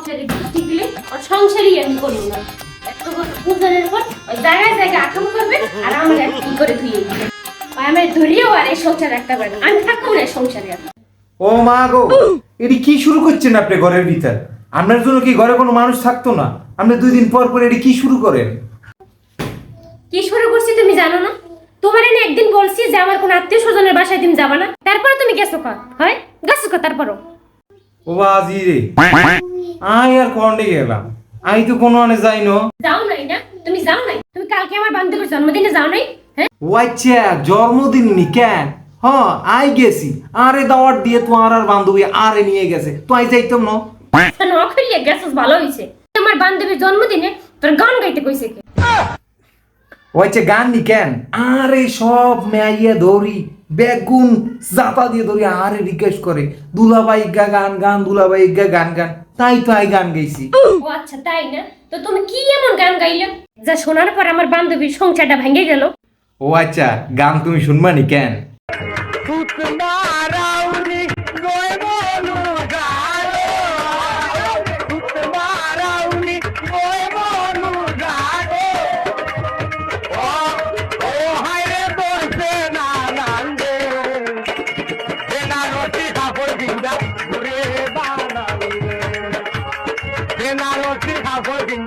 সংসারে দৃষ্টি দিলে আর সংসারই আমি করবো না। একটু বুঝানোর পর ওই জায়গায় জায়গায় আক্রমণ করবে আর আমার কি করে ধুয়ে দিবে। আমার ধরিয়েও আর এই সংসার রাখতে পারবে আমি থাকবো না সংসারে। ও মা গো, এটি কি শুরু করছেন আপনি ঘরের ভিতর? আপনার জন্য কি ঘরে কোনো মানুষ থাকতো না? আপনি 2 দিন পর পর এটি কি শুরু করেন? কি শুরু করছি তুমি জানো না? তোমার এনে একদিন বলছি যে আমার কোন আত্মীয় স্বজনের বাসায় তুমি যাবা না, তারপরে তুমি গেছো কা হয় গেছো কা তারপরও। ও বাজি রে, আই আর কন্ডে গেলাম, আই তো কোনো আনে যাইনো। যাও নাই না তুমি, যাও নাই তুমি, কালকে আমার বান্ধবীর জন্মদিনে যাও নাই? হ্যাঁ ও আচ্ছা, জন্মদিন নি কেন? হ্যাঁ আই গেছি, আরে দাওয়াত দিয়ে তোমার আর বান্ধবী আরে নিয়ে গেছে, তো আই যাইতাম না। নখলিয়ে গেছস ভালো হইছে। আমার বান্ধবীর জন্মদিনে তোর গান গাইতে কইছে কে? ও আচ্ছা, গান নি কেন? আরে সব মেয়াইয়া ধরি বেগুন জাতা দিয়ে ধরি আরে রিকোয়েস্ট করে দুলাভাই গা গান গান, দুলাভাই গা গান গান, তাই তো আই গান গাইছি। ও আচ্ছা তাই না? তো তুমি কি এমন গান গাইলে যা শোনার পর আমার বান্ধবীর সংসারটা ভেঙে গেল? ও আচ্ছা, গান তুমি শুনবানি কেন? Then I don't see how working